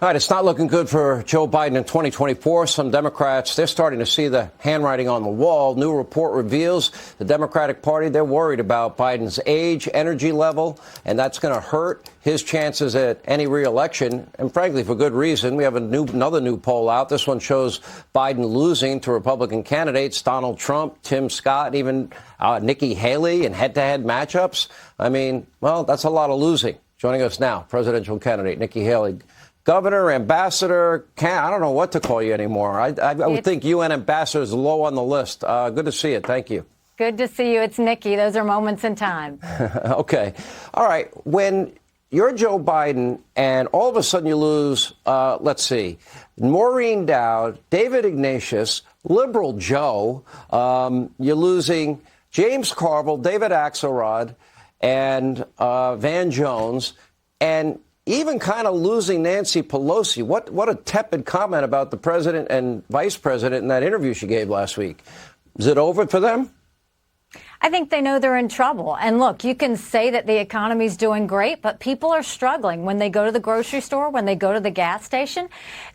All right, it's not looking good for Joe Biden in 2024. Some Democrats, they're starting to see the handwriting on the wall. New report reveals the Democratic Party, they're worried about Biden's age, energy level, and that's going to hurt his chances at any re-election, and frankly, for good reason. We have another new poll out. This one shows Biden losing to Republican candidates Donald Trump, Tim Scott, even Nikki Haley in head-to-head matchups. I mean, well, that's a lot of losing. Joining us now, presidential candidate Nikki Haley. Governor, ambassador, I don't know what to call you anymore. I would think UN ambassador is low on the list. Good to see you. Thank you. Good to see you. It's Nikki. Those are moments in time. Okay. All right. When you're Joe Biden and all of a sudden you lose, let's see, Maureen Dowd, David Ignatius, Liberal Joe, you're losing James Carville, David Axelrod, and Van Jones, and even kind of losing Nancy Pelosi. What a tepid comment about the president and vice president in that interview she gave last week. Is it over for them? I think they know they're in trouble. And look, you can say that the economy's doing great, but people are struggling when they go to the grocery store, when they go to the gas station.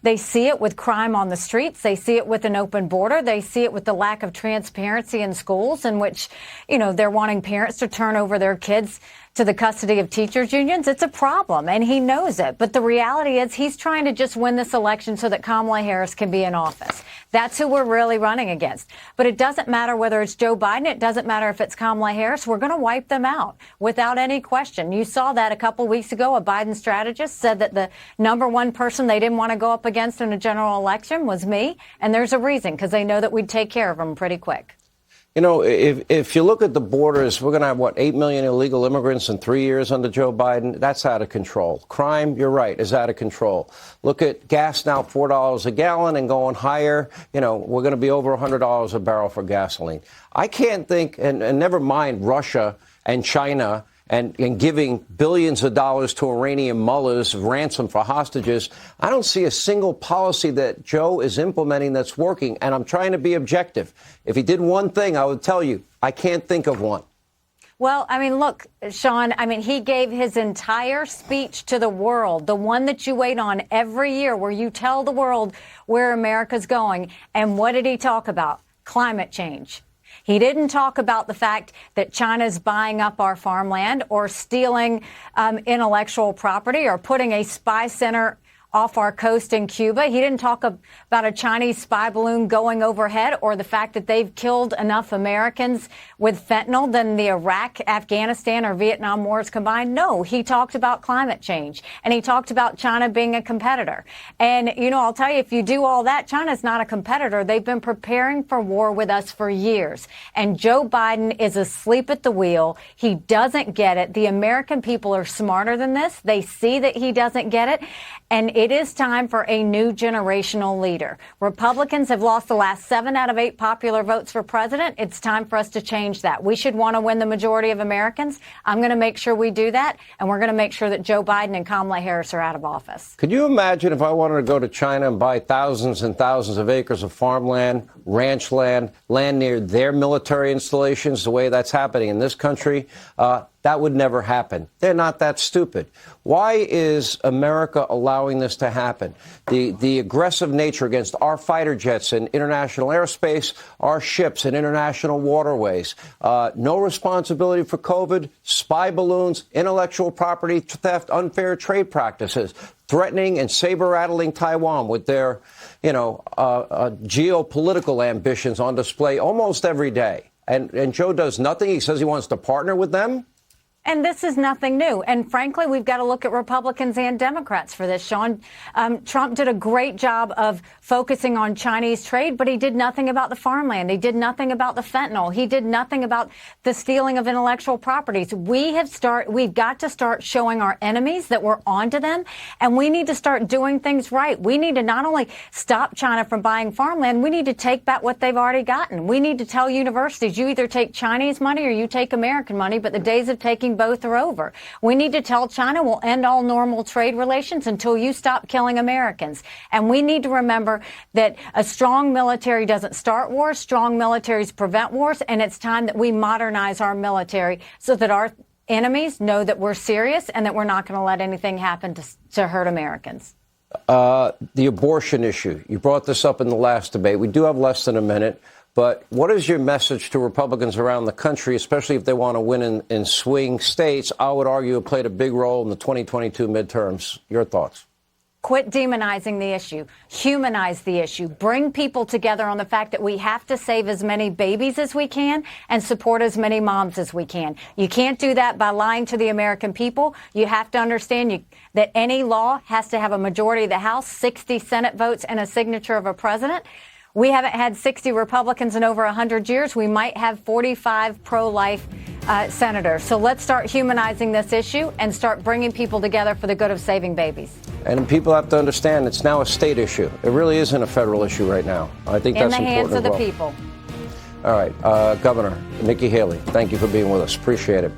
They see it with crime on the streets. They see it with an open border. They see it with the lack of transparency in schools in which, they're wanting parents to turn over their kids to the custody of teachers unions. It's a problem, and he knows it. But the reality is he's trying to just win this election so that Kamala Harris can be in office. That's who we're really running against. But it doesn't matter whether it's Joe Biden. It doesn't matter if it's Kamala Harris. We're going to wipe them out without any question. You saw that a couple weeks ago. A Biden strategist said that the number one person they didn't want to go up against in a general election was me. And there's a reason, because they know that we'd take care of them pretty quick. If you look at the borders, we're going to have, 8 million illegal immigrants in 3 years under Joe Biden. That's out of control. Crime, you're right, is out of control. Look at gas now, $4 a gallon and going higher. We're going to be over $100 a barrel for gasoline. I can't think, and never mind Russia and China and giving billions of dollars to Iranian mullahs, ransom for hostages. I don't see a single policy that Joe is implementing that's working, and I'm trying to be objective. If he did one thing, I would tell you, I can't think of one. Well, look, Sean, he gave his entire speech to the world, the one that you wait on every year, where you tell the world where America's going. And what did he talk about? Climate change. He didn't talk about the fact that China's buying up our farmland or stealing intellectual property or putting a spy center off our coast in Cuba. He didn't talk about a Chinese spy balloon going overhead or the fact that they've killed enough Americans with fentanyl than the Iraq, Afghanistan, or Vietnam wars combined. No, he talked about climate change, and he talked about China being a competitor. And, I'll tell you, if you do all that, China's not a competitor. They've been preparing for war with us for years. And Joe Biden is asleep at the wheel. He doesn't get it. The American people are smarter than this. They see that he doesn't get it. And it is time for a new generational leader. Republicans have lost the last 7 out of 8 popular votes for president. It's time for us to change that. We should want to win the majority of Americans. I'm going to make sure we do that. And we're going to make sure that Joe Biden and Kamala Harris are out of office. Could you imagine if I wanted to go to China and buy thousands and thousands of acres of farmland, ranch land, land near their military installations, the way that's happening in this country? That would never happen. They're not that stupid. Why is America allowing this to happen? The aggressive nature against our fighter jets in international airspace, our ships in international waterways, no responsibility for COVID, spy balloons, intellectual property theft, unfair trade practices, threatening and saber-rattling Taiwan with their, geopolitical ambitions on display almost every day. And Joe does nothing. He says he wants to partner with them. And this is nothing new. And frankly, we've got to look at Republicans and Democrats for this, Sean. Trump did a great job of focusing on Chinese trade, but he did nothing about the farmland. He did nothing about the fentanyl. He did nothing about the stealing of intellectual properties. We've got to start showing our enemies that we're onto them, and we need to start doing things right. We need to not only stop China from buying farmland, we need to take back what they've already gotten. We need to tell universities, you either take Chinese money or you take American money, but the days of taking both are over. We need to tell China we'll end all normal trade relations until you stop killing Americans. And we need to remember that a strong military doesn't start wars, strong militaries prevent wars, and it's time that we modernize our military so that our enemies know that we're serious and that we're not going to let anything happen to hurt Americans. The abortion issue. You brought this up in the last debate. We do have less than a minute. But what is your message to Republicans around the country, especially if they want to win in swing states? I would argue it played a big role in the 2022 midterms. Your thoughts? Quit demonizing the issue. Humanize the issue. Bring people together on the fact that we have to save as many babies as we can and support as many moms as we can. You can't do that by lying to the American people. You have to understand that any law has to have a majority of the House, 60 Senate votes, and a signature of a president. We haven't had 60 Republicans in over 100 years. We might have 45 pro-life senators. So let's start humanizing this issue and start bringing people together for the good of saving babies. And people have to understand it's now a state issue. It really isn't a federal issue right now. I think that's important. In the hands of the well. people. All right. Governor Nikki Haley, thank you for being with us. Appreciate it.